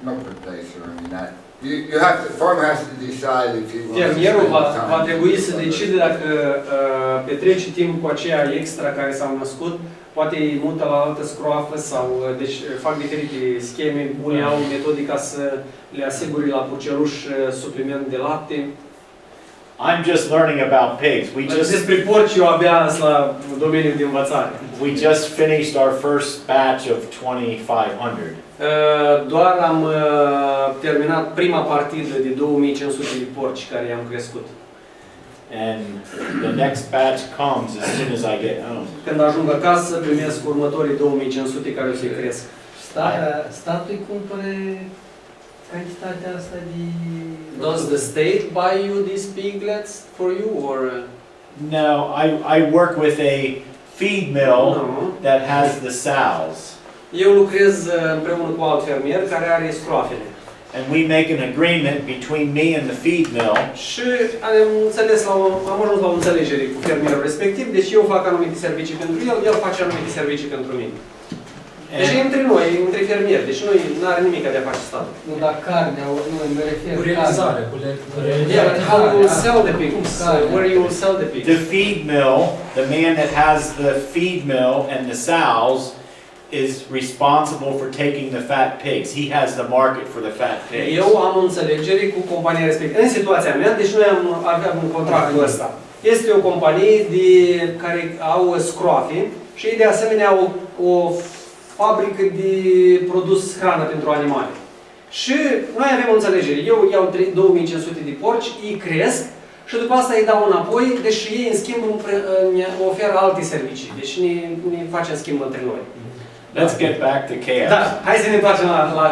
no predator, I mean that. You have to, farmer has to decide if he wants to Fermierul spend va time. trebui să decide dacă petrece timp cu aceea extra care s-au născut, poate îi mută la altă scroafă sau deci fac diferite scheme. Unii au metodica să le asigure la purceluș supliment de lapte. I'm just learning about pigs. Despre porci eu abia sunt la domeniul de învățare. We just finished our first batch of 2,500. Doar am terminat prima partidă de 2500 de porci care i-am crescut. And the next batch comes as soon as I get home. Când ajung acasă, primesc următorii 2500 care o să-i cresc. Statul îi cumpere cantitatea asta de... Does the state buy you these piglets for you or? No, I work with a feed mill No. that has the sows. Eu lucrez împreună cu alt fermier care are scroafele. And we make an agreement between me and the feed mill. Și am ajuns la o înțelegere cu fermierul respectiv, deci eu fac anumite servicii pentru el, el face anumite servicii pentru mine. Deci e între noi, între fermieri, deci nu are nimic de a face statul. Nu, dar carnea, nu, mă refer Cu realizare, cu Yeah, how you will sell the pigs, where you will sell the pigs. The feed mill, the man that has the feed mill and the sows, is responsible for taking the fat pigs. He has the market for the fat pigs. Eu am o înțelegere cu compania respectivă. În situația mea, deci noi aveam un contractul ăsta. Este o companie care au scroafe și ei de asemenea au o fabrică de produs hrană pentru animale. Și noi avem o înțelegere. Eu iau 2500 de porci, îi cresc și după asta îi dau înapoi, deși ei în schimb ne oferă alte servicii. Deci ne facem schimb între noi. Let's get back to calves. Da, hai să ne întoarcem la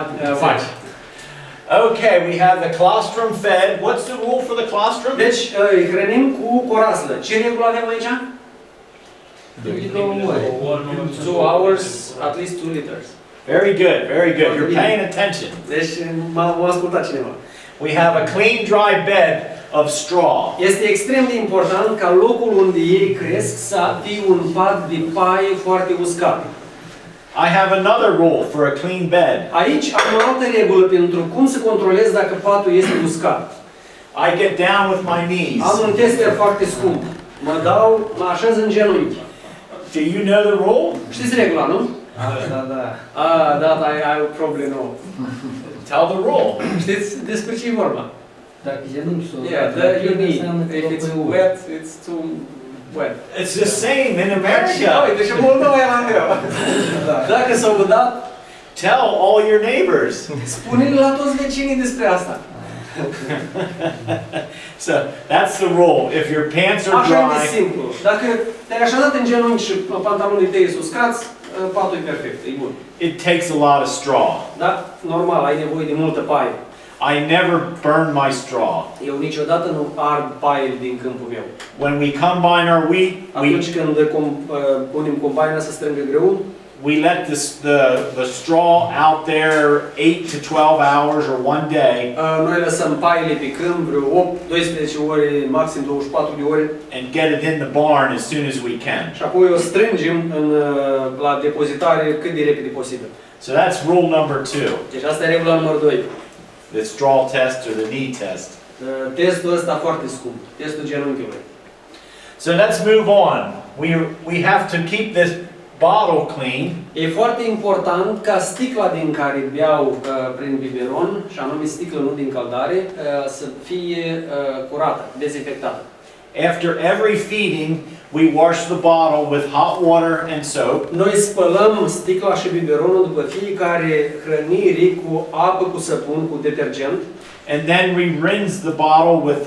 vaci. Okay, we have the colostrum fed. What's the rule for the colostrum? Deci îi hrănim cu coraslă. Ce regulă avem aici? 2 hours, at least 2 liters. Very good, very good. You're paying attention. Deci m-a ascultat cineva. We have a clean, dry bed of straw. Este extrem de important ca locul unde ei cresc să fie un pat de paie foarte uscat. I have another rule for a clean bed. Aici am o altă regulă pentru cum să controlez dacă patul este uscat. I get down with my knees. Am un tester foarte scump. Mă așez în genunchi. Do you know the rule? Știți regula, nu? Da, I probably know. Tell the rule. Știți despre ce e vorba? Dacă genunchi s-o... Yeah, you need. If it's wet, it's too wet. It's the same in America. Uite, și Moldova e la greu. Dacă s-au udat, Tell all your neighbors. spune-le la toți vecinii despre asta. So that's the rule. If your pants are Așa e de dry, simplu. Dacă te-ai așezat în genunchi și pantalonii tăi sunt uscați, patul e perfect, e bun. it takes a lot of straw. Da? Normal, ai nevoie de multă paie. I never burn my straw. Eu niciodată nu ard paiele din câmpul meu. When we combine our wheat, Atunci când punem combaina să strângă greul, we let the straw out there 8 to 12 hours or one day noi lăsăm paiele pe câmp vreo 8-12 ore, maxim 24 de ore and get it in the barn as soon as we can. și apoi o strângem la depozitare cât de repede posibil. So that's rule number 2, Deci asta e regula numărul 2. the straw test or the knee test. Testul ăsta foarte scump, testul genunchiului. So let's move on. We have to keep this bottle clean. E foarte important ca sticla din care beau prin biberon, și anume sticlă nu din căldare, să fie curată, dezinfectată. After every feeding, we wash the bottle with hot water and soap. Noi spălăm sticla și biberonul după fiecare hrănire cu apă, cu săpun, cu detergent. And then we rinse the bottle with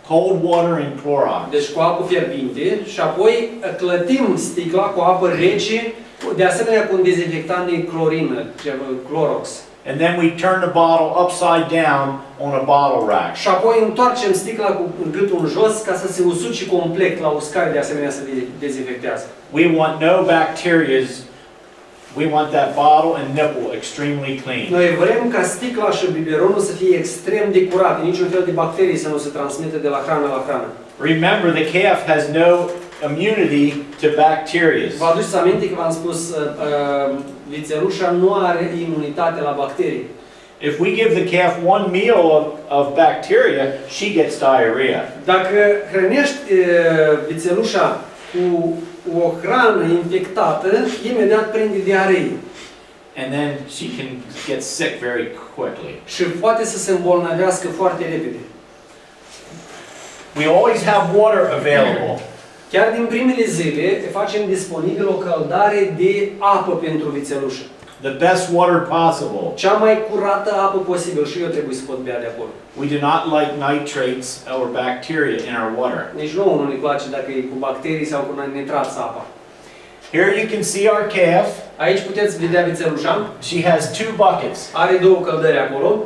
cold water and Clorox. Deci cu apă fierbinte și apoi clătim sticla cu apă rece, de asemenea cu un dezinfectant de clorină, Clorox. And then we turn the bottle upside down on a bottle rack. Și apoi întoarcem sticla cu gâtul în jos ca să se usuce complet la uscare, de asemenea să dezinfectează. We want no bacteria. We want that bottle and nipple extremely clean. Noi vrem ca sticla și biberonul să fie extrem de curate, niciun fel de bacterii să nu se transmită de la hrană la hrană. Remember, the calf has no immunity to bacteria. Vă aduceți aminte că v-am spus, vițelușa nu are imunitate la bacterii. If we give the calf one meal of bacteria, she gets diarrhea. Dacă hrănești vițelușa cu o hrană infectată, imediat prinde diaree. And then she can get sick very quickly. Și poate să se îmbolnăvească foarte repede. We always have water available. Chiar din primele zile facem disponibil o căldare de apă pentru vițelușă. The best water possible. Cea mai curată apă posibil și eu trebuie să pot bea de acolo. We do not like nitrates or bacteria in our water. Nici nouă nu ne place dacă e cu bacterii sau cu nitrați apa. Here you can see our calf. Aici puteți vedea vițelușa. She has 2 buckets. Are 2 căldări acolo.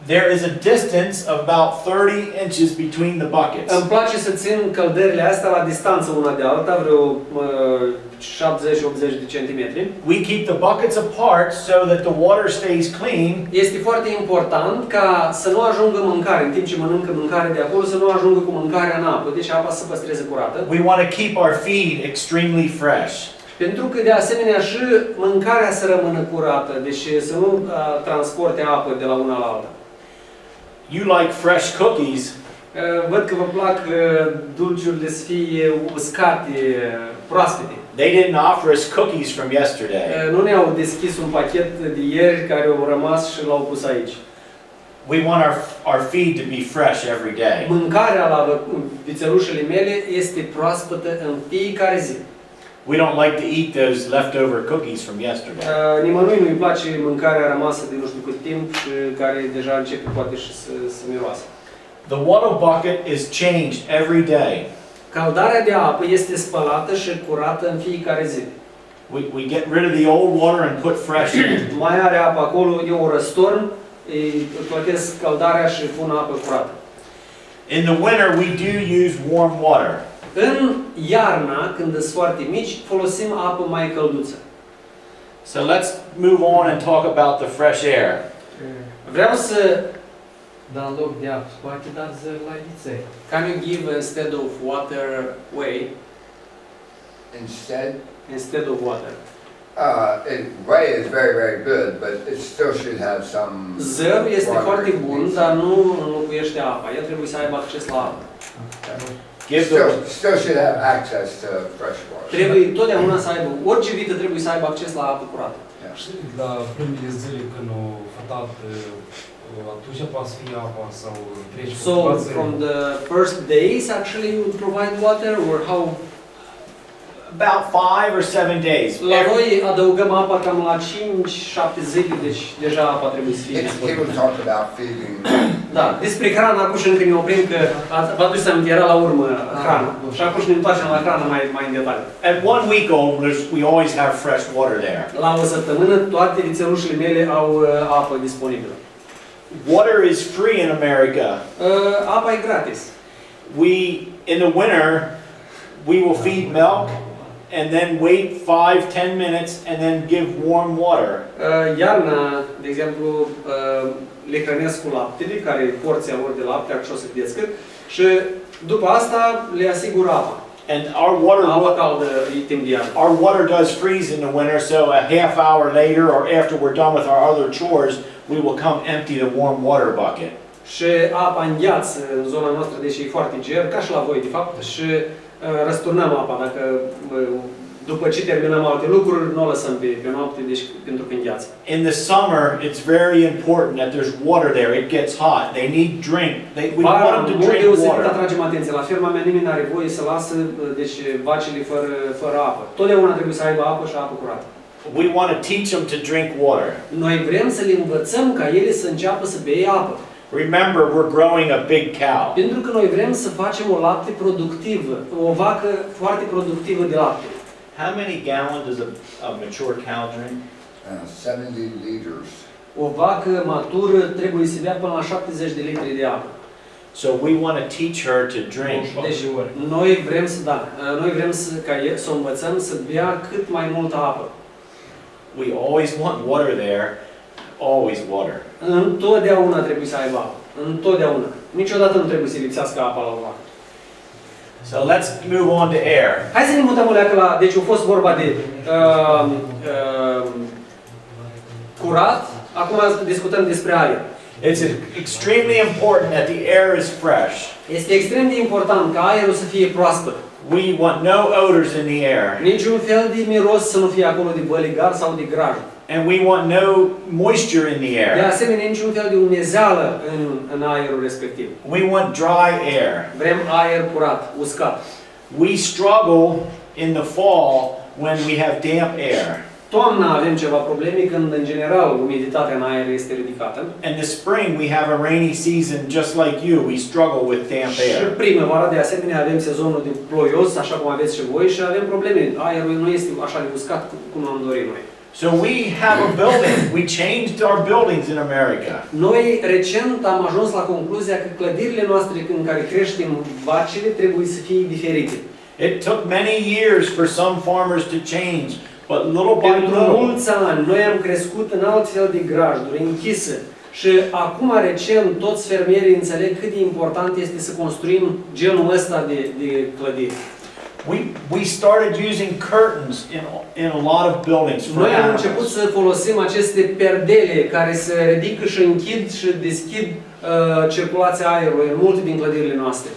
There is a distance of about 30 inches between the buckets. Îmi place să țin căldările astea la distanță una de alta, vreo 70-80 de centimetri. We keep the buckets apart so that the water stays clean. Este foarte important ca să nu ajungă mâncare, în timp ce mănâncă mâncare de acolo, să nu ajungă cu mâncarea în apă, deci apa să păstreze curată. We want to keep our feed extremely fresh. Pentru că de asemenea și mâncarea să rămână curată, deci să nu transporte apă de la una la alta. You like fresh cookies. Văd că vă plac dulciurile să fie uscate, proaspete. They didn't offer us cookies from yesterday. Nu ne-au deschis un pachet de ieri care au rămas și l-au pus aici. We want our feed to be fresh every day. Mâncarea la vițelușele mele este proaspătă în fiecare zi. We don't like to eat those leftover cookies from yesterday. Nimănui nu-i place mâncarea rămasă de nu știu cât timp și care deja începe poate și să miroasă. The water bucket is changed every day. Căldarea de apă este spălată și curată în fiecare zi. We get rid of the old water and put fresh in. Mai are apă acolo, eu o răstorn, îi plătesc căldarea și pun apă curată. In the winter we do use warm water. În iarna, când sunt foarte mici, folosim apă mai călduță. So let's move on and talk about the fresh air. Vreau să Da, în loc de apă, poate dați la viței. can you give instead of water whey? Instead of water. Whey is very, very good, but it still should have some Zărul este water. foarte bun, dar nu înlocuiește apa. El trebuie să aibă acces la apă. Still should have access to fresh water. Trebuie totdeauna să aibă, orice vită trebuie să aibă acces la apă curată. Știi, la primele zile când o fătat, atunci poate fi apa sau treci So from the first days actually you would provide water or how? About 5 or 7 days. La noi adăugăm apa cam la 5-7 zile, deci deja apa trebuie să fie He disponibilă. will talk about feeding. Da, despre hrană acum și încă ne oprim că vă aduceți aminte, era la urmă hrană. Și acum ne întoarcem la hrană mai în detaliu. At 1 week old, we always have fresh water there. La o săptămână toate vițelușile mele au apă disponibilă. Water is free in America. Apa e gratis. In the winter, we will feed milk and then wait 5-10 minutes and then give warm water. Iarna, de exemplu, le hrănesc cu laptele, care e porția lor de lapte, așa o să crească, și după asta le asigur apa. And Apa caldă e timp de iarnă. our water does freeze in the winter, so a half hour later or after we're done with our other chores, we will come empty the warm water bucket. Și apa îngheață în zona noastră, deși e foarte ger, ca și la voi, de fapt, și răsturnăm apa. Dacă după ce terminăm alte lucruri, nu o lăsăm pe noapte, deci pentru că îngheață. In the summer, it's very important that there's water there. It gets hot. They need drink. We want them to drink deosebit water. atragem atenție. La ferma mea nimeni nu are voie să lasă deci, vacile fără apă. Totdeauna trebuie să aibă apă și apă curată. We want to teach them to drink water. Noi vrem să le învățăm ca ele să înceapă să bea apă. Remember, we're growing a big cow. Pentru că noi vrem să facem o lapte productivă, o vacă foarte productivă de lapte. How many gallons does a mature cow drink? 70 liters. O vacă matură trebuie să bea până la 70 de litri de apă. So we want to teach her to drink. Deci noi vrem să o învățăm să bea cât mai multă apă. We always want water there. Always water. Întotdeauna trebuie să aibă apă. Întotdeauna. Niciodată nu trebuie să lipsească apa la o vacă. So let's move on to air. Hai să ne mutăm o leacă la... Deci a fost vorba de curat, Acum discutăm despre aer. It's extremely important that the air is fresh. Este extrem de important ca aerul să fie proaspăt. We want no odors in the air. Niciun fel de miros să nu fie acolo de băligar sau de graj. And we want no moisture in the De air. asemenea, niciun fel de umezeală în aerul respectiv. We want dry air. Vrem aer curat, uscat. We struggle in the fall when we have damp air. Toamna avem ceva probleme când, în general, umiditatea în aer este ridicată. In the spring we have a rainy season just like you. We struggle with damp Și air. primăvara, de asemenea, avem sezonul de ploios, așa cum aveți și voi, și avem probleme. Aerul nu este așa de uscat cum am dorit noi. So we have a building. We changed our buildings in America. Noi recent am ajuns la concluzia că clădirile noastre în care creștem vacile trebuie să fie diferite. It took many years for some farmers to change, but little by Pentru little, mulți ani noi am crescut în alt fel de grajduri, închise. Și acum recent toți fermierii înțeleg cât de important este să construim genul ăsta de clădiri. we started using curtains in a lot of buildings for Noi am început animals. să folosim aceste perdele care se ridică și închid și deschid circulația aerului în multe din clădirile noastre.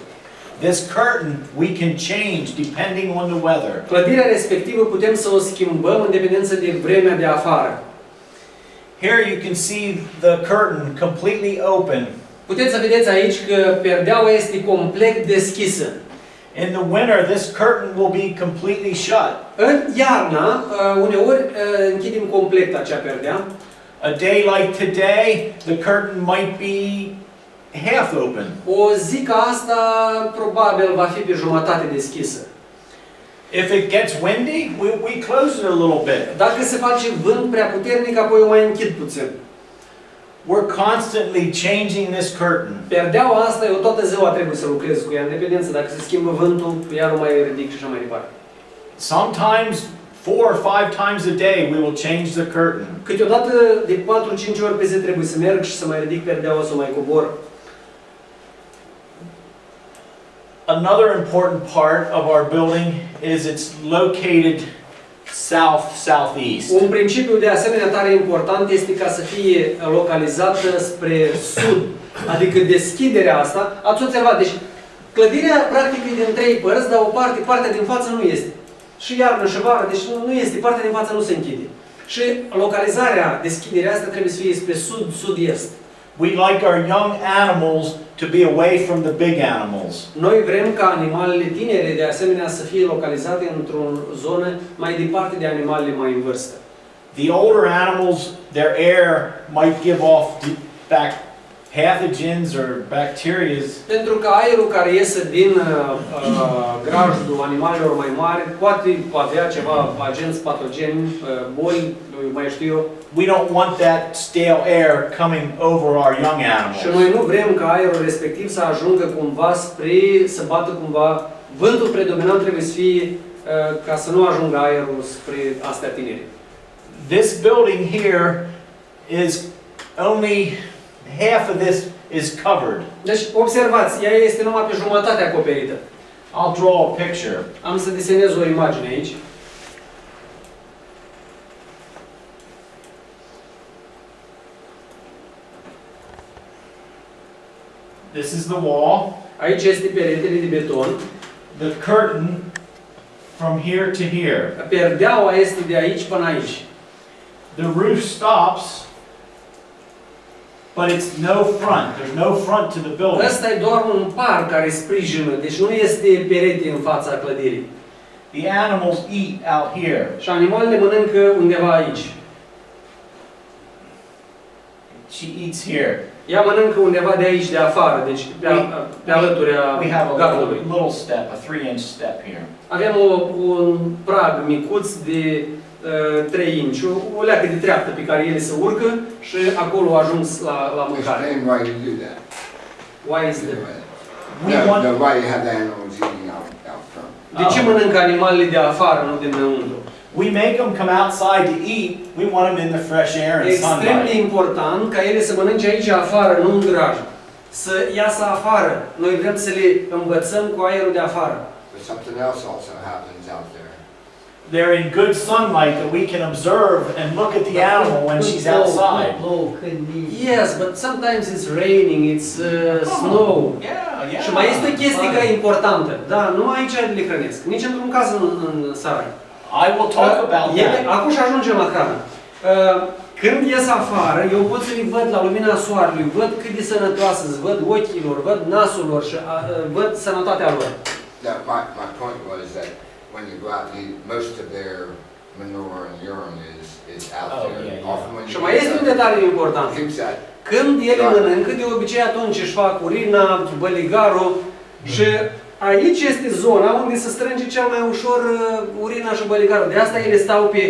This curtain we can change depending on the weather. Clădirea respectivă putem să o schimbăm în dependență de vremea de afară. Here you can see the curtain completely open. Puteți să vedeți aici că perdeaua este complet deschisă. In the winter, this curtain will be completely shut. În iarna, uneori închidem complet acea perdea. A day like today, the curtain might be half open. O zi ca asta probabil va fi pe jumătate deschisă. If it gets windy, we close it a little bit. Dacă se face vânt prea puternic, apoi o mai închid puțin. We're constantly changing this curtain. Perdeaua asta, eu toată ziua trebuie să lucrez cu ea, în dependență dacă se schimbă vântul, iar o mai ridic și așa mai departe. Sometimes 4 or 5 times a day we will change the curtain. Câteodată de 4-5 ori pe zi trebuie să merg și să mai ridic perdeaua, să o mai cobor. Another important part of our building is it's located southeast. Un principiu de asemenea tare important este ca să fie localizată spre sud. Adică deschiderea asta, ați observat, deci clădirea practic e din 3 părți, dar o partea din față nu este. Și iarnă și vară, deci nu este, partea din față nu se închide. Și localizarea, deschiderea asta trebuie să fie spre sud-sud-est. We like our young animals to be away from the big animals. Noi vrem ca animalele tinere de asemenea să fie localizate într-o zonă mai departe de animalele mai în vârstă. The older animals, their air might give off back pathogens or bacteria. Pentru că aerul care iese din grajdul animalelor mai mari poate avea ceva agenți patogeni, boli, mai știu eu. We don't want that stale air coming over our young Și animals. noi nu vrem ca aerul respectiv să ajungă cumva să bată cumva, vântul predominant trebuie să fie ca să nu ajungă aerul spre astea tinere. This building here is only half of this is covered. Deci observați, ea este numai pe jumătate acoperită. I'll draw a picture. Am să desenez o imagine aici. This is the wall. Aici este peretele de beton. The curtain from here to here. Perdeaua este de aici până aici. The roof stops, but it's no front. There's no front to the building. Ăsta e doar un par care sprijină, deci nu este perete în fața clădirii. The animals eat out here. Și animalele mănâncă undeva aici. She eats here. Ea mănâncă undeva de aici, de afară, deci pe alăturea We have a gardului. little step, a 3-inch step here. Avem un prag micuț de 3 inci, o leacă de treaptă pe care ele se urcă și acolo ajuns la mâncare. Explain why you do that. Why is that? We want Why you have the animals eating out front. De ce mănâncă animalele de afară, nu dinăuntru? we make them come outside to eat. We want them in the fresh air and Extrem de sunlight. important ca ele să mănânce aici afară, nu în graj. Să iasă afară. Noi vrem să le învățăm cu aerul de afară. But something else also happens out there. they're in good sunlight that we can observe and look at the animal when she's outside. Yes, but sometimes it's raining, it's snow. Yeah, Și mai este o chestie care e importantă. Da, nu aici le hrănesc. Nici într-un caz în sarai. I will talk about that. Acum și ajungem la hrană. Când ies afară, eu pot să-i văd la lumina soarelui, văd cât de sănătoasă, văd ochilor, văd nasul lor și văd sănătatea lor. My point was that when you go out to eat, most of their manure and urine is out there. Yeah. Often when Și you mai get este un that, detaliu important. keeps that. Când ele mănâncă, de obicei atunci își fac urina, băligarul și aici este zona unde se strânge cel mai ușor urina și băligarul. De asta ele stau pe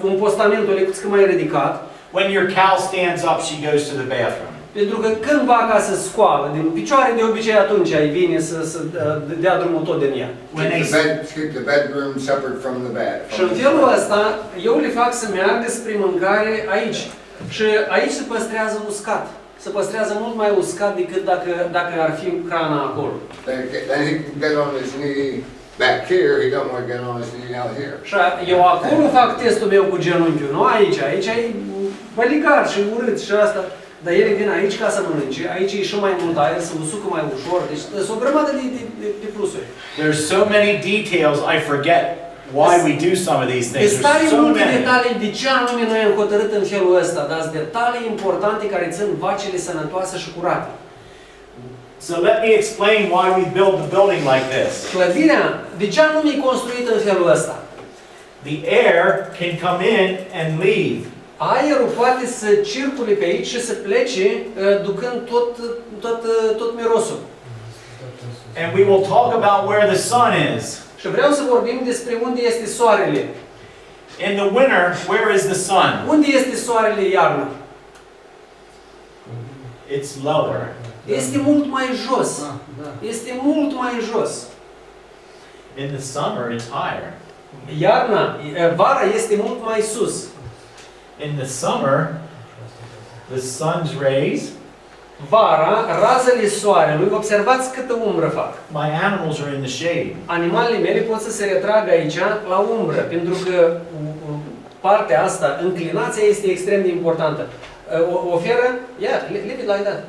un postament o lecuță mai ridicat. When your cow stands up, she goes to the bathroom. Pentru că când vaca se scoală din picioare, de obicei atunci ai vine să dea drumul tot din ea. Keep the bedroom separate from the bed. Și în felul ăsta, eu le fac să meargă spre mâncare aici. Și aici se păstrează uscat. Se păstrează mult mai uscat decât dacă ar fi hrana acolo. Then he can get on his knee back here. He don't want to get on his knee out here. Și eu acolo fac testul meu cu genunchiul, nu aici. Aici e băligar și urât și asta. Dar ele vin aici ca să mănânce, aici e și mai mult aer, se usucă mai ușor. Deci sunt o grămadă de plusuri. There's so many details, I forget why we do some of these things. Deci tare There's so multe many. detalii de ce anume noi am hotărât în felul ăsta, dar sunt detalii importante care țin vacile sănătoase și curate. So let me explain why we build the building like this. Clădirea, de ce anume e construită în felul ăsta? The air can come in and leave. Aerul poate să circule pe aici și să plece ducând tot mirosul. And we will talk about where the sun is. Și vreau să vorbim despre unde este soarele. In the winter, where is the sun? Unde este soarele iarna? It's lower. Este mult mai jos. Este mult mai jos. In the summer, it's higher. Vara este mult mai sus. In the summer, the sun's rays, Vara, razele soarelui, observați câtă umbră fac. my animals are in the shade. Animalele mele pot să se retragă aici la umbră, pentru că partea asta, înclinația este extrem de importantă. Oferă, leave it like that.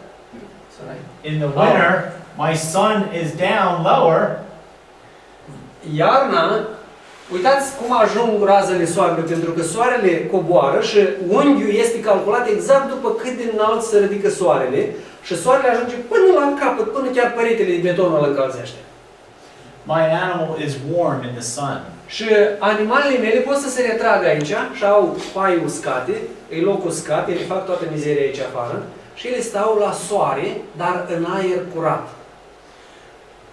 In the winter, my sun is down lower, Iarna, uitați cum ajung razele soarelui, pentru că soarele coboară și unghiul este calculat exact după cât de înalt se ridică soarele și soarele ajunge până la capăt, până chiar peretele de beton îl încălzește. my animal is warm in the sun. Și animalele mele pot să se retragă aici și au pai uscate, e loc uscat, ele fac toată mizeria aici afară și ele stau la soare, dar în aer curat.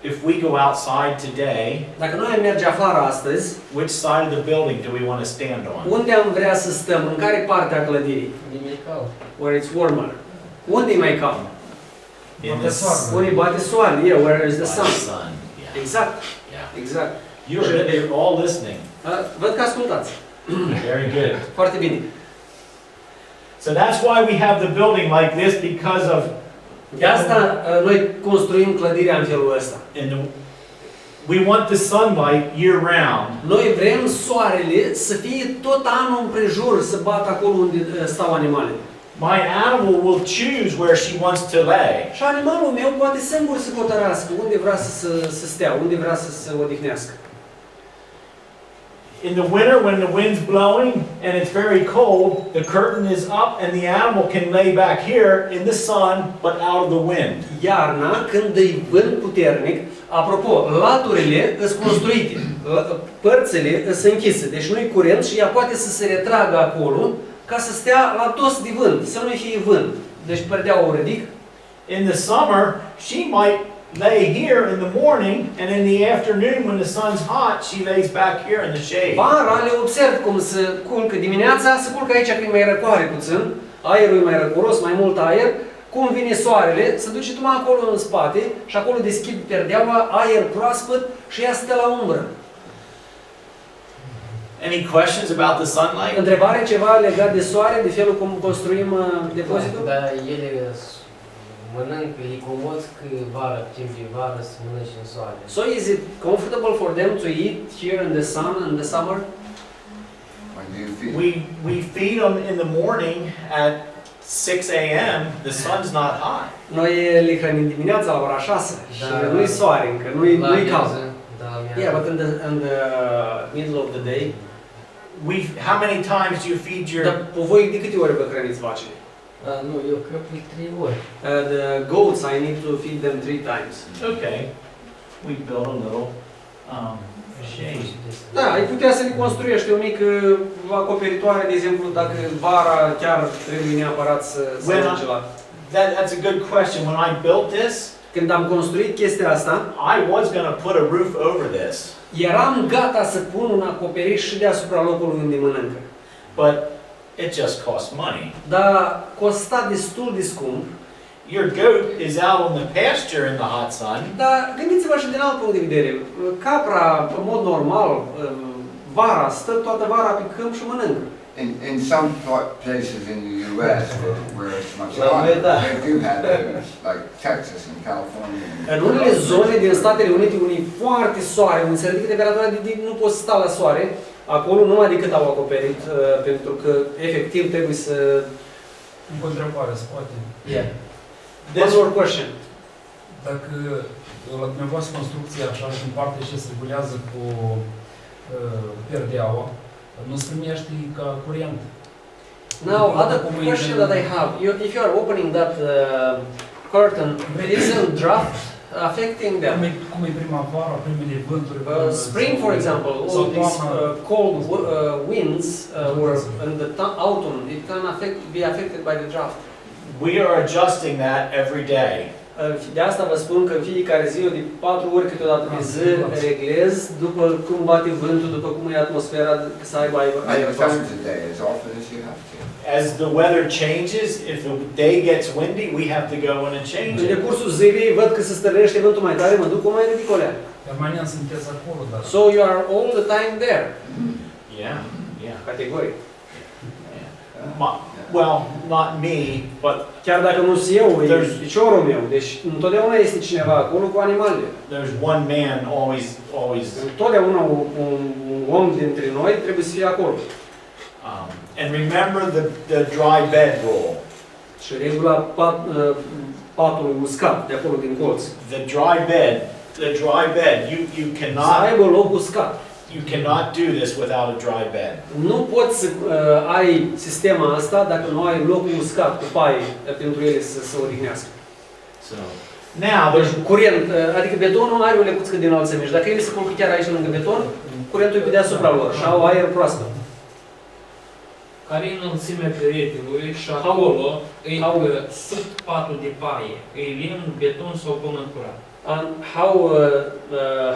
If we go outside today, Dacă noi am merge afară astăzi, which side of the building do we want to stand on? unde am vrea să stăm? În care parte a clădirii? Where it's warmer. Unde e mai cald? In the sun. Unde bate soarele? Where is the sun? Yeah. Exact. Yeah. Exact. You're all listening. Văd că ascultați. Very good. Foarte bine. So that's why we have the building like this, because of De asta noi construim clădirea în felul ăsta. we want the sunlight year round. Noi vrem soarele să fie tot anul împrejur, să bată acolo unde stau animalele. My animal will choose where she wants to lay. Și animalul meu poate singur să hotărască unde vrea să stea, unde vrea să se odihnească. In the winter, when the wind's blowing and it's very cold, the curtain is up and the animal can lay back here in the sun, but out of the wind. Iarna, când e vânt puternic, apropo, laturile sunt construite, părțile sunt închise, deci nu-i curent și ea poate să se retragă acolo ca să stea la dos de vânt, să nu fie vânt. Deci perdeaua o ridic. In the summer, she might lay here in the morning, and in the afternoon when the sun's hot, she lays back here in the shade. Vara le observ cum se culcă dimineața, se culcă aici când mai răcoare puțin, aerul e mai răcoros, mai mult aer, cum vine soarele, se duce tocmai acolo în spate și acolo deschid perdeaua, aer proaspăt și ea stă la umbră. Any questions about the sunlight? Întrebare ceva legat de soare, de felul cum construim depozitul? Dar ele mănâncă, e comod că vară, timp de vară, să mănânce în soare. So is it comfortable for them to eat here in the sun in the summer? do you feed? We feed them in the morning at 6 a.m. The sun's not hot. Noi le hrănim dimineața la ora 6 și Da. nu-i soare încă, nu-i cald. amiază, da, amiază. Yeah, but in the middle of the day, How many times do you feed your? dar voi de câte ori vă hrăniți vacile? Nu, eu cred că 3 ori. The goats, I need to feed them 3 times. Okay, we build a little shade. Da, ai putea să le construiești o mică acoperitoare, de exemplu, dacă vara chiar trebuie neapărat să mergi la... That's a good question. When I built this, Când am construit chestia asta, I was going to put a roof over this, eram gata să pun un acoperiș și deasupra locului unde mănâncă. but it just costs money. Dar costa destul de scump. Your goat is out on the pasture in the hot sun. Dar gândiți-vă și din alt punct de vedere. Capra, în mod normal, vara, stă toată vara pe câmp și mănâncă. In some places in the U.S. where it's much Well, hotter, that- they do have those, like Texas and California. În unele zone din Statele Unite, unde e foarte soare, unde se ridică temperatura nu poți sta la soare, acolo numai decât au acoperit, pentru că efectiv trebuie să... Încă o întrebare, se poate. Yeah. One more question. Dacă la dumneavoastră construcția așa și în parte și se regulează cu perdeaua, nu se primește ca curent. Now, other question that I have, if you are opening that curtain, isn't draft affecting them? Cum e primăvara, primele vânturi? Spring, for example, sau all these toamna, cold winds or in the autumn, it can be affected by the draft. We are adjusting that every day. De asta vă spun că în fiecare zi, eu de 4 ori câteodată pe zi, reglez după cum bate vântul, după cum e atmosfera, să aibă aer Many proaspăt. times a day, as often as you have to. As the weather changes, if the day gets windy, we have to go in and change În it. decursul zilei văd că se stărește vântul mai tare, mă duc o mai ridic o lea. Permanent sunteți acolo, dar... So you are all the time there. Yeah, yeah. Categoric. Well, not me, but Chiar dacă nu sunt eu, e piciorul meu. Deci întotdeauna este cineva acolo cu animalele. there's one man always. Întotdeauna un om dintre noi trebuie să fie acolo. And remember the dry bed rule. Și regula patului uscat de acolo din colț. The dry bed, you Să cannot aibă loc uscat. do this without a dry bed. Nu poți să ai sistema asta dacă nu ai locul uscat cu paie pentru ele să se odihnească. So now Deci curent, adică betonul are o lecuță din înălțime și dacă ele se culcă chiar aici lângă beton, curentul e pe deasupra lor și au aer proaspăt. Care e înălțimea peretelui și acolo e sub patul de paie. E lemn, beton sau pământ curat. And how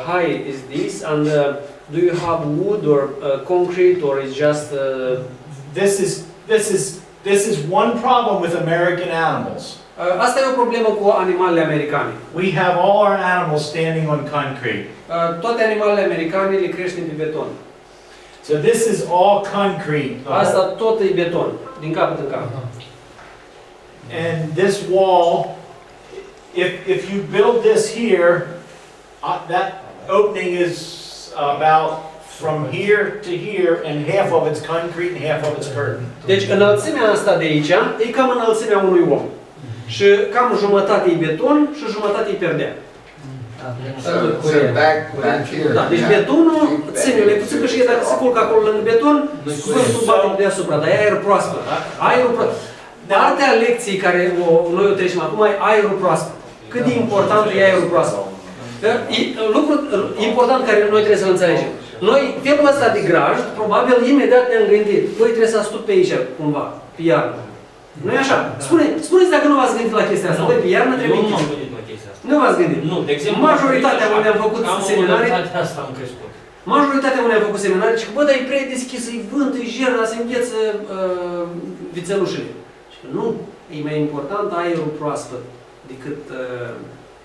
high is this? And do you have wood or concrete, or is just? this is one problem with American animals. Asta e o problemă cu animalele americane. We have all our animals standing on concrete. Toate animalele americane le creștem pe beton. So this is all concrete. Asta tot e beton, din capăt în cap. And this wall, if you build this here, that opening is about from here to here, and half of it's concrete and half of it's curtain. Deci înălțimea asta de aici e cam înălțimea unui om. Și cam jumătate e beton și jumătate e perdea. So back here. Da, deci betonul ține o lecuțică și dacă se culcă acolo lângă beton, vântul bate deasupra, dar e aer proaspăt. Aerul proaspăt. Partea lecției care noi o trecem acum e aerul proaspăt. Cât de important e aerul proaspăt. Lucru important care noi trebuie să-l înțelegem. Noi, felul ăsta de grajd, probabil imediat ne-am gândit, voi trebuie să astup pe aici, cumva, pe iarnă. Nu-i așa? Spuneți dacă nu v-ați gândit la chestia asta. Voi pe iarnă trebuie Nu m-am închis. gândit la chestia asta. Nu v-ați gândit? Nu, de exemplu, Majoritatea unde am făcut seminarii, asta am crescut. majoritatea unde am făcut seminarii, zic, bă, dar e prea deschis, e vânt, e jer, dar se îngheță vițelușele. Și că nu, e mai important aerul proaspăt decât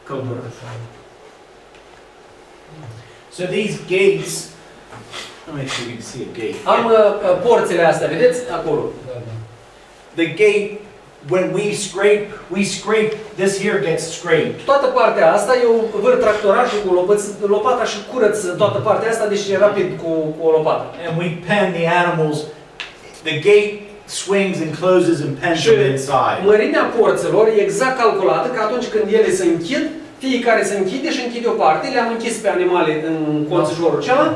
căldura. So these gates, let me see if you can see a gate. Am porțile astea, vedeți? Acolo. Da, da. The gate, when we scrape, this here gets scraped. Toată partea asta, eu vârt tractorașul cu lopata și curăț toată partea asta, deci e rapid cu o lopată. And we pen the animals the gate swings and closes and pens from inside. Mărimea porților e exact calculată că atunci când ele se închid, fiecare se închide și închide o parte, le-am închis pe animale în colțușorul acela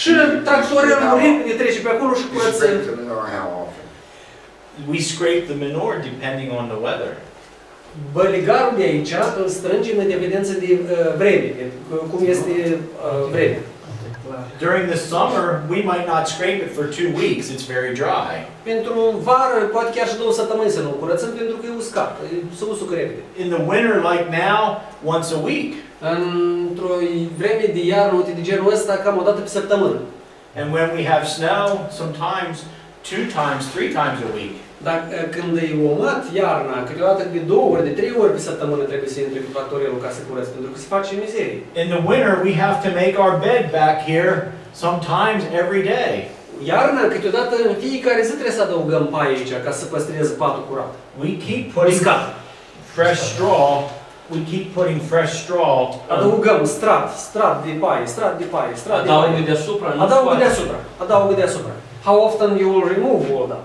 și tractorul repede trece pe acolo și You curăță. scrape the manure how often? We scrape the manure depending on the weather. Băligarul de aici îl strângem în dependență de vreme, de cum este vremea. During the summer, we might not scrape it for 2 weeks. It's very dry. Pentru vară, poate chiar și 2 săptămâni să nu curățăm, pentru că e uscat, se usucă repede. In the winter, like now, once a week. Într-o vreme de iarnă, uite, de genul ăsta, cam o dată pe săptămână. And when we have snow, sometimes 2 times, 3 times a week. Dar când e umat iarna, câteodată de 2 ori, de 3 ori pe săptămână trebuie să intre cu tractorelul ca să curăț, pentru că se face mizerie. In the winter, we have to make our bed back here sometimes every day. Iarna, câteodată, în fiecare zi trebuie să adăugăm paie aici, ca să păstreze patul curat. We keep putting Uscat. fresh straw. We keep putting fresh straw. Adăugăm strat de paie, strat de paie, strat de Adaugă paie. deasupra, nu Adaugă scoate. deasupra, adaugă deasupra. How often you will remove all that?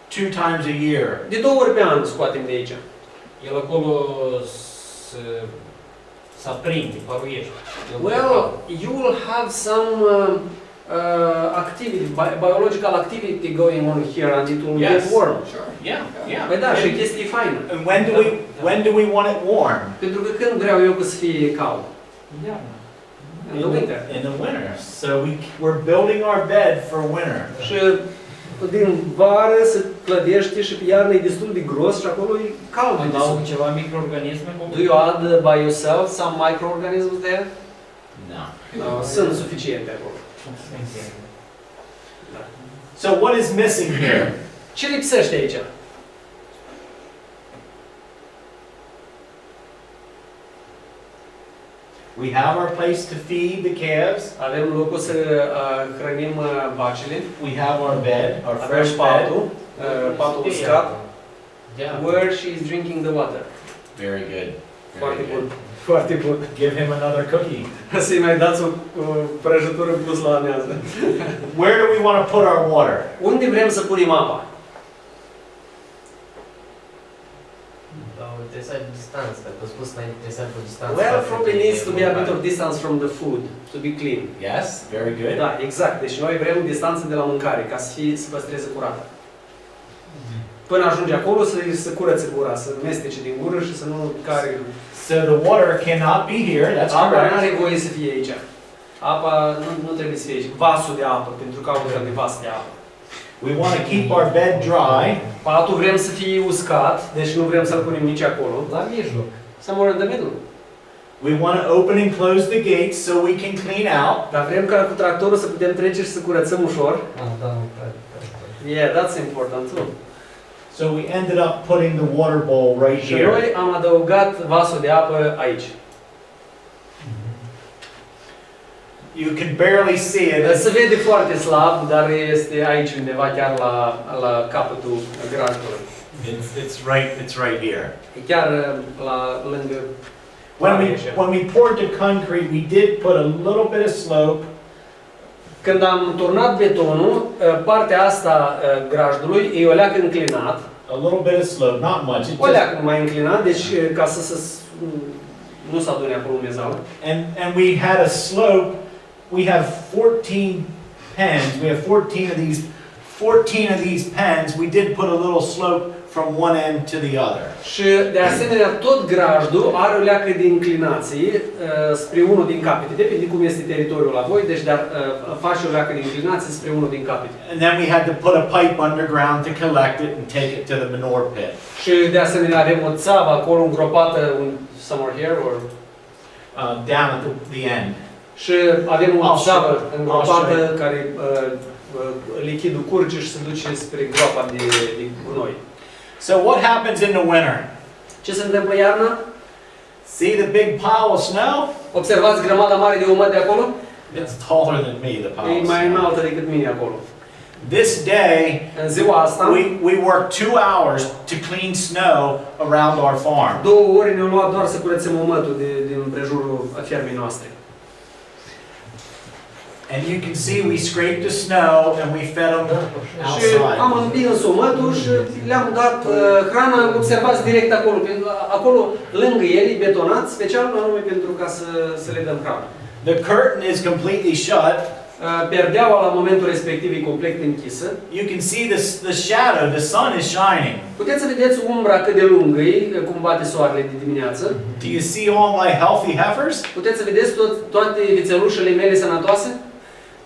2 times a year. De 2 ori pe an scoatem de aici. El acolo se aprinde, paruiește. El Well, you will have some activity, biological activity going on here and it will Yes. get warm. Sure. Yeah, yeah. Păi da, și chestii faină. And when do we want it warm? Pentru că când vreau eu să fie cald? Iarna. In the winter. In the winter. So we're building our bed for winter. Și din vară se clădește și pe iarnă e destul de gros și acolo e cald. Adaugă ceva microorganisme? Do you add by yourself some microorganisms there? No. No, sunt suficiente acolo. So what is missing here? Ce lipsește aici? We have our place to feed the calves. Avem locul să hrănim vacile. We have our bed, our Avem fresh bed. patul, patul uscat, Da. where she is drinking the water. Very good. Foarte Very bun. good. Foarte bun. Give him another cookie. Să-i mai dați o prăjitură plus la amiază. Where do we want to put our water? Unde vrem să punem apa? Da, trebuie să ai distanță, dacă a spus înainte, trebuie să ai o distanță. Well, față probably de needs to be a bit mâncare. of distance from the food to be clean. Yes, very good. Da, exact. Deci noi vrem distanță de la mâncare ca să păstreze curată. Până ajunge acolo să curățe gura, să mestece din gură și să nu care. So the water cannot be here, that's Apa nu correct. are voie să fie aici. Apa nu trebuie să fie aici. Vasul de apă, pentru că au un fel de vas de apă. We want to keep our bed dry. Patul vrem să fie uscat, deci nu vrem să-l punem nici acolo. La mijloc. Somewhere in the middle. We want to open and close the gates so we can clean out. Dar vrem ca cu tractorul să putem trece și să curățăm ușor. Ah, da, tare. Yeah, that's important too. So we ended up putting the water bowl right Și here. noi am adăugat vasul de apă aici. You can barely see it. Se vede foarte slab, dar este aici undeva chiar la capătul grajdului. It's right here. E chiar lângă. When we poured the concrete, we did put a little bit of slope. Când am turnat betonul, partea asta grajdului e o leacă înclinat. A little bit of slope, not much. It O just, leacă mai înclinat, deci ca să nu se adune acolo umezeală. and we had a slope. We have 14 pens. We have 14 of these pens. We did put a little slope from one end to the other. Și de asemenea tot grajdul are o leacă de inclinații spre unul din capete. Depinde cum este teritoriul la voi, deci dar face o leacă de inclinații spre unul din capete. And then we had to put a pipe underground to collect it and take it to the manure pit. Și de asemenea avem o țeavă acolo îngropată, somewhere here or Down at the end. și avem o I'll țeavă show îngropată you. care lichidul curge și se duce spre groapa de gunoi. So what happens in the winter? Ce se întâmplă iarna? See the big pile of snow? Observați grămada mare de umăt de acolo? It's taller than me, the pile E of mai snow. înaltă decât mine acolo. This day, În ziua asta, we worked 2 hours to clean snow around our farm. 2 ore ne-au luat doar să curățăm umătul din împrejurul fermei noastre. And you can see we scraped the snow and we fed them Și am outside. împins omătul și le-am dat hrana, observați direct acolo, acolo lângă el, e betonat, special anume pentru ca să le dăm hrană. The curtain is completely shut. Perdeaua la momentul respectiv e complet închisă. You can see the shadow, the sun is shining. Puteți să vedeți umbra cât de lungă e, cum bate soarele de dimineață. Do you see all my healthy heifers? Puteți să vedeți toate vițelușele mele sănătoase?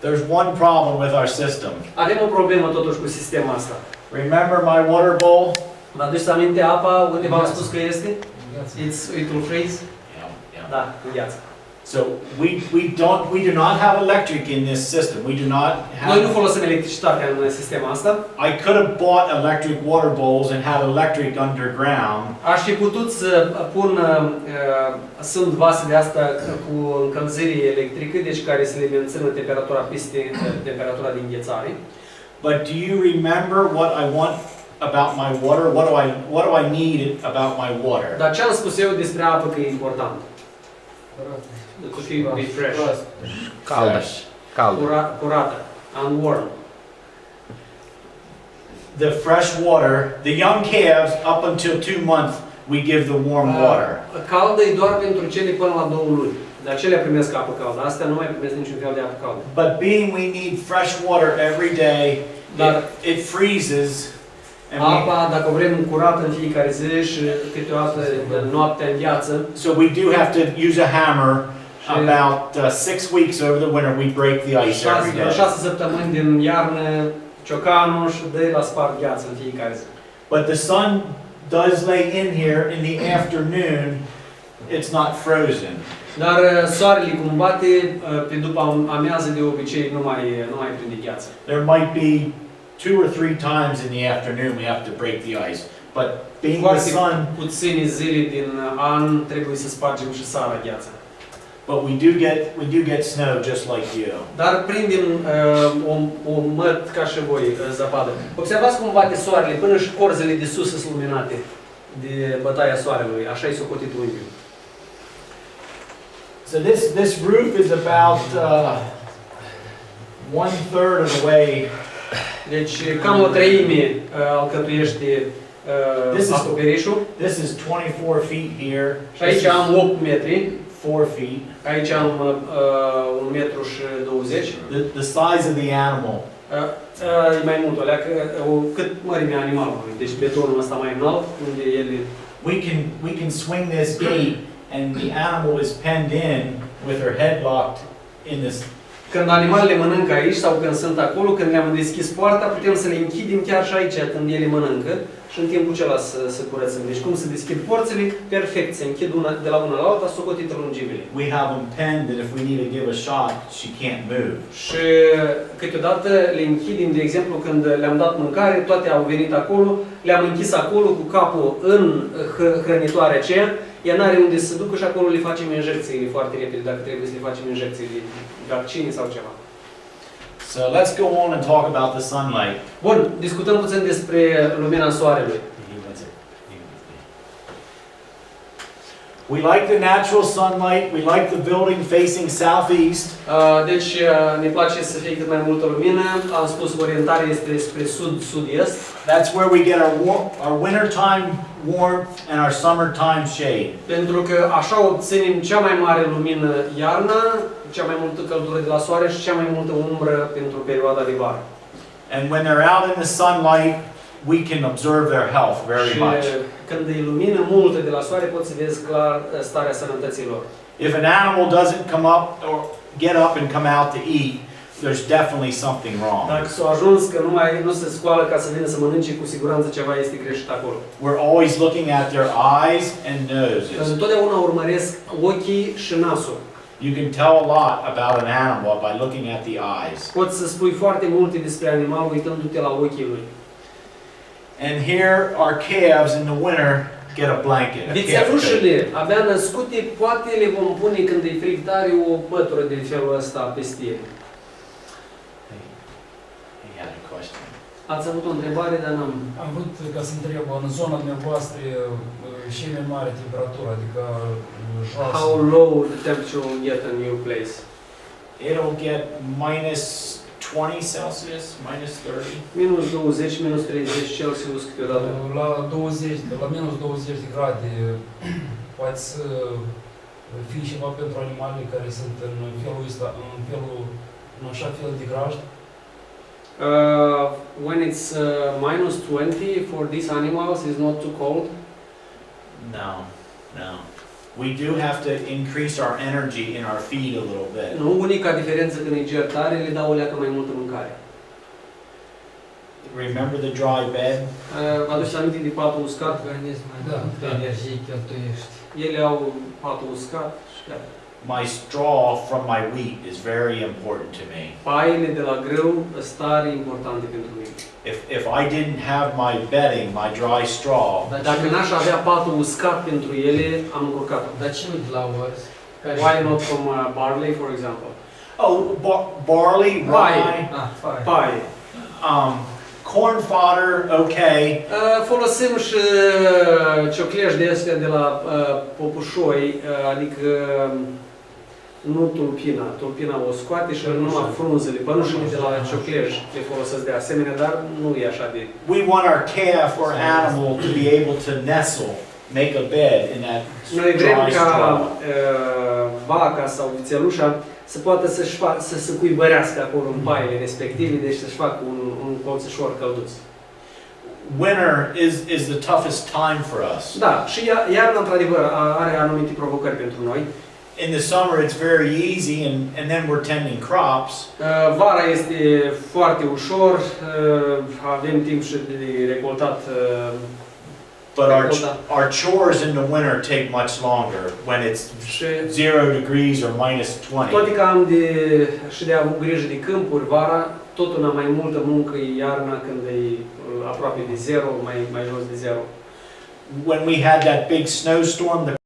There's one problem with our system. Avem o problemă totuși cu sistemul asta. Remember my water bowl? Vă aduceți aminte apa unde v-am spus că este? It will freeze? Da, în gheață. So we do not have electric in this system. We do not Noi nu have. folosim electricitatea în sistemul asta. I could have bought electric water bowls and had electric underground. Aș fi putut să pun, sunt vase de asta cu încălzire electrică, deci care să le mențină temperatura peste temperatura de înghețare. But do you remember what I want about my water? What do I need about my water? Dar ce am spus eu despre apă că e important? To be fresh. Caldă. Caldă. Curată. And warm. The fresh water, the young calves up until 2 months, we give the warm water. Caldă e doar pentru cele până la 2 luni. Dar acelea primesc apă caldă. Astea nu mai primesc niciun fel de apă caldă. But being we need fresh water every day, it freezes. And Apa, dacă o vrem curată în fiecare zi și câteodată noaptea în viață. so we do have to use a hammer. About 6 weeks over the winter, we break the ice every day. 6 săptămâni din iarnă, ciocanul și dă la spart gheață în fiecare zi. But the sun does lay in here in the afternoon. It's not frozen. Dar soarele cum bate pe după amiază de obicei nu mai prinde gheață. There might be 2 or 3 times in the afternoon we have to break the ice. But being the Foarte sun, puține zile din an trebuie să spargem și seara gheața. but we do get snow just like you. Dar prindem o măt ca și voi, zăpadă. Observați cum bate soarele, până și corzele de sus sunt luminate de bătaia soarelui. Așa e socotit unghiul. So this roof is about 1/3 of the way. Deci cam o treime alcătuiește acoperișul. This is 24 feet here. Și aici am 8 metri. 4 feet. Aici am 1 metru și 20. The size of the animal. E mai mult, cât mărimea animalului. Deci betonul ăsta mai înalt, unde el... We can swing this gate and the animal is penned in with her head locked in this. Când animalele mănâncă aici sau când sunt acolo, când le-am deschis poarta, putem să le închidem chiar și aici când ele mănâncă și în timpul celălalt să curățăm. Deci cum se deschid porțile, perfect, se închid de la una la alta, socotită lungimile. We have them penned that if we need to give a shot, she can't move. Și câteodată le închidem, de exemplu, când le-am dat mâncare, toate au venit acolo, le-am închis acolo cu capul în hrănitoarea aceea, ea n-are unde să ducă și acolo le facem injecții foarte repede, dacă trebuie să le facem injecții de vaccine sau ceva. So let's go on and talk about the sunlight. Bun, discutăm puțin despre lumina soarelui. We like the natural sunlight. We like the building facing southeast. Deci ne place să fie cât mai multă lumină. Am spus orientarea este spre sud-sud-est. That's where we get our wintertime warmth and our summertime shade. Pentru că așa obținem cea mai mare lumină iarna, cea mai multă căldură de la soare și cea mai multă umbră pentru perioada de vară. And when they're out in the sunlight, we can observe their health very much. Când e lumină multă de la soare, poți să vezi clar starea sănătății lor. If an animal doesn't come up or get up and come out to eat, there's definitely something wrong. Dacă s-a ajuns că nu se scoală ca să vină să mănânce, cu siguranță ceva este greșit acolo. We're always looking at their eyes and noses. Întotdeauna urmăresc ochii și nasul. You can tell a lot about an animal by looking at the eyes. Poți să spui foarte multe despre animal uitându-te la ochii lui. And here our calves in the winter get a blanket. A calf Vițelușele abia născute, poate le vom pune când e frig tare o pătură de felul ăsta peste ele. He had a question. Ați avut o întrebare, dar n-am... Am vrut ca să întreb, în zona dumneavoastră și mai mare temperatură, adică jos? How low the temperature will get in your place? it'll get minus 20 Celsius, minus 30. Minus 20, minus 30 Celsius câteodată. La minus 20 de grade poate să fie ceva pentru animalele care sunt în felul ăsta, în așa fel de grajd. When it's minus 20 for these animals, it's not too cold. No, no. We do have to increase our energy in our feed a little bit. Nu, unica diferență când e ger tare, le dau o leacă mai multă mâncare. Remember the dry bed? Vă aduceți aminte de patul uscat? Organismul Da. de energie cheltuiești. Ele au patul uscat și gata. My straw from my wheat is very important to me. Paiele de la grâu sunt tare importante pentru mine. If I didn't have my bedding, my dry straw, Dacă n-aș avea patul uscat pentru ele, am încurcat-o. Dar ce nu de la ors? Why not from barley, for example? oh, barley, rye, Ah, fai. Paie. corn fodder, okay. Folosim și cioclești de astea de la popușoi, adică nu tulpina. Tulpina o scoate și numai frunzele, pănușile de la ciocleș le folosesc de asemenea, dar nu e așa de... We want our calf or animal to be able to nestle, make a bed in that Noi vrem dry ca straw. vaca sau vițelușa să poată să se cuibărească acolo în paiele respective, deci să-și facă un colțișor călduț. Winter is the toughest time for us. Da, și iarna, într-adevăr, are anumite provocări pentru noi. In the summer it's very easy and then we're tending crops. Vara este foarte ușor, avem timp și de recoltat. But our chores in the winter take much longer when it's 0 degrees or minus 20. Toate că am și de avut grijă de câmpuri vara, tot una mai multă muncă e iarna când e aproape de zero, mai jos de zero. When we had that big snowstorm, the